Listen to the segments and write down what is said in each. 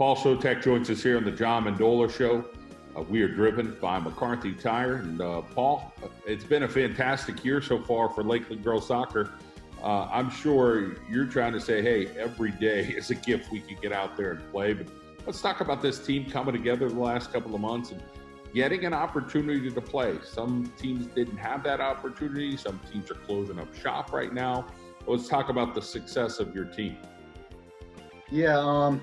Paul Sotak joins us here on the John Mendola Show. We are driven by McCarthy Tire. And Paul, it's been a fantastic year so far for Lakeland girls soccer. I'm sure you're trying to say, hey, every day is a gift we can get out there and play. But let's talk about this team coming together the last couple of months and getting an opportunity to play. Some teams didn't have that opportunity. Some teams are closing up shop right now. Let's talk about the success of your team. Yeah,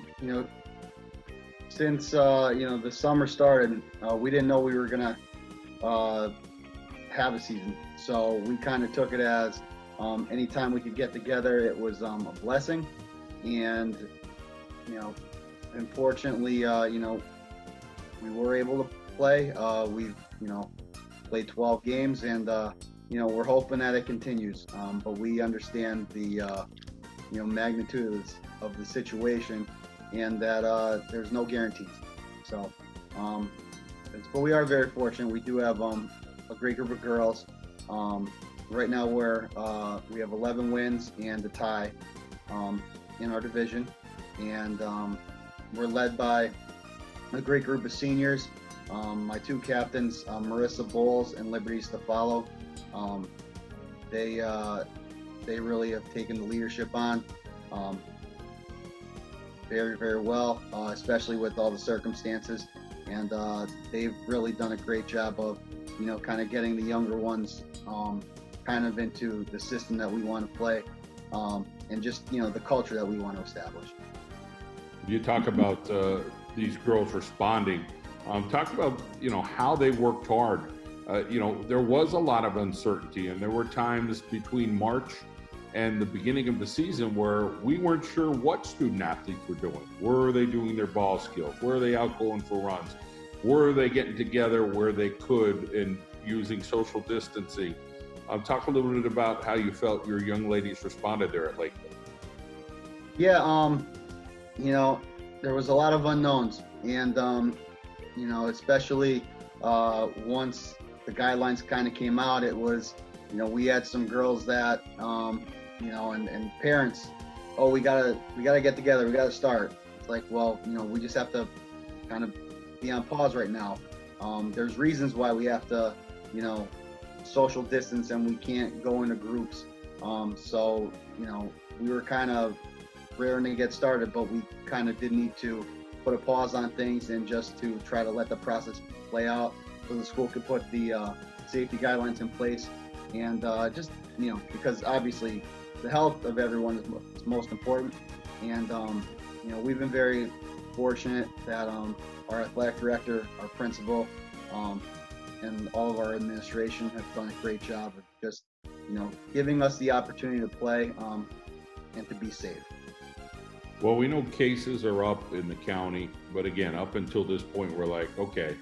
since the summer started, we didn't know we were gonna have a season. So we kind of took it as anytime we could get together, it was a blessing. And unfortunately, we were able to play. We've played 12 games, and we're hoping that it continues. But we understand the magnitude of the situation, and that there's no guarantees. So, but we are very fortunate. We do have a great group of girls. Right now we have 11 wins and a tie in our division, and we're led by a great group of seniors. My two captains, Marissa Bowles and Liberty Stefalo, they really have taken the leadership on very, very well, especially with all the circumstances. And they've really done a great job of, kind of getting the younger ones kind of into the system that we want to play, and just, the culture that we want to establish. You talk about these girls responding. Talk about, how they worked hard. There was a lot of uncertainty, and there were times between March and the beginning of the season where we weren't sure what student athletes were doing. Were they doing their ball skills? Were they out going for runs? Were they getting together where they could and using social distancing? Talk a little bit about how you felt your young ladies responded there at Lakeland. Yeah, there was a lot of unknowns, and especially once the guidelines kind of came out, it was, we had some girls that, and parents, we gotta get together, we gotta start. It's like, well, we just have to kind of be on pause right now. There's reasons why we have to, social distance, and we can't go into groups. So, we were kind of raring to get started, but we kind of did need to put a pause on things and just to try to let the process play out so the school could put the safety guidelines in place. And just, because obviously the health of everyone is most important. And, we've been very fortunate that our athletic director, our principal, and all of our administration have done a great job of just, giving us the opportunity to play and to be safe. Well, we know cases are up in the county, but again, up until this point, we're like, okay,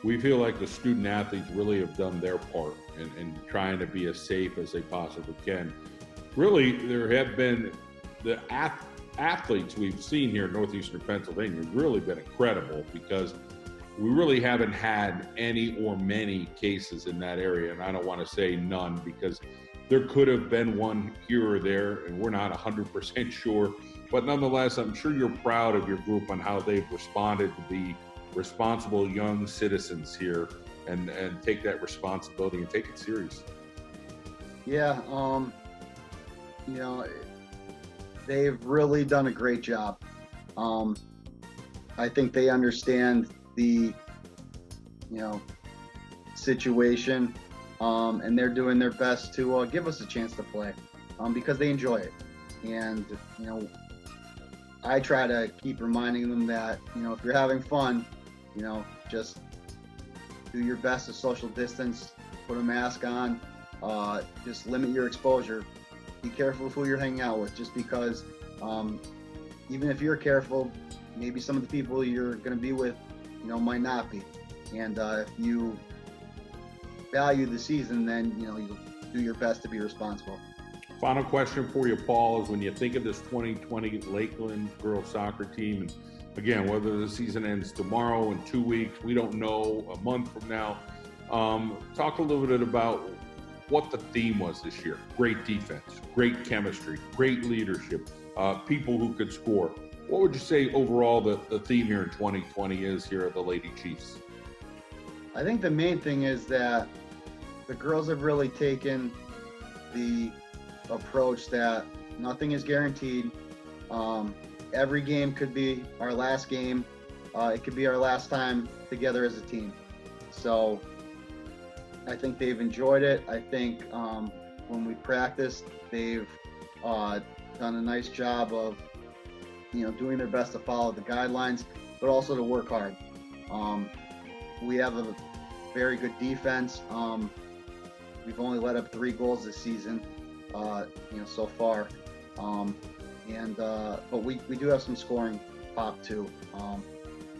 we feel like the student athletes really have done their part in trying to be as safe as they possibly can. Really, there have been the athletes we've seen here in northeastern Pennsylvania have really been incredible, because we really haven't had any or many cases in that area. And I don't want to say none, because there could have been one here or there, and we're not 100% sure. But nonetheless, I'm sure you're proud of your group on how they've responded to be responsible young citizens here and take that responsibility and take it serious. Yeah, they've really done a great job. I think they understand the, situation, and they're doing their best to give us a chance to play, because they enjoy it. And, I try to keep reminding them that, if you're having fun, just do your best to social distance, put a mask on, just limit your exposure. Be careful of who you're hanging out with, just because even if you're careful, maybe some of the people you're going to be with, might not be. And if you value the season, then, you'll do your best to be responsible. Final question for you, Paul, is when you think of this 2020 Lakeland girls soccer team, and again, whether the season ends tomorrow, in 2 weeks, we don't know, a month from now, talk a little bit about what the theme was this year. Great defense, great chemistry, great leadership, people who could score. What would you say overall the theme here in 2020 is here at the Lady Chiefs? I think the main thing is that the girls have really taken the approach that nothing is guaranteed. Every game could be our last game. It could be our last time together as a team. So I think they've enjoyed it. I think when we practiced, they've done a nice job of, doing their best to follow the guidelines, but also to work hard. We have a very good defense. We've only let up 3 goals this season, so far. But we do have some scoring pop too.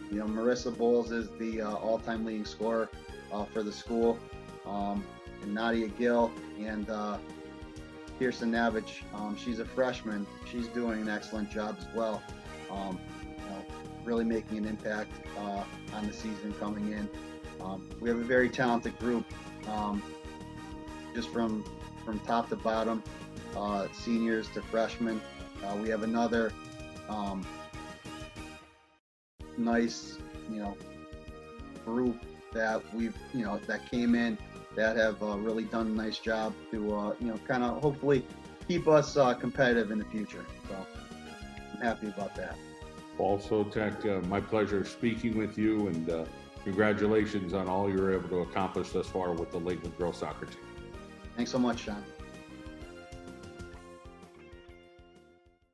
Marissa Bowles is the all-time leading scorer for the school, and Nadia Gill and Kirsten Navich. She's a freshman. She's doing an excellent job as well. Really making an impact on the season coming in. We have a very talented group, just from top to bottom, seniors to freshmen. We have another nice, group that that came in that have really done a nice job to, kind of hopefully keep us competitive in the future. So I'm happy about that. Paul Sotak, my pleasure speaking with you, and congratulations on all you're able to accomplish thus far with the Lakeland girls soccer team. Thanks so much, Sean.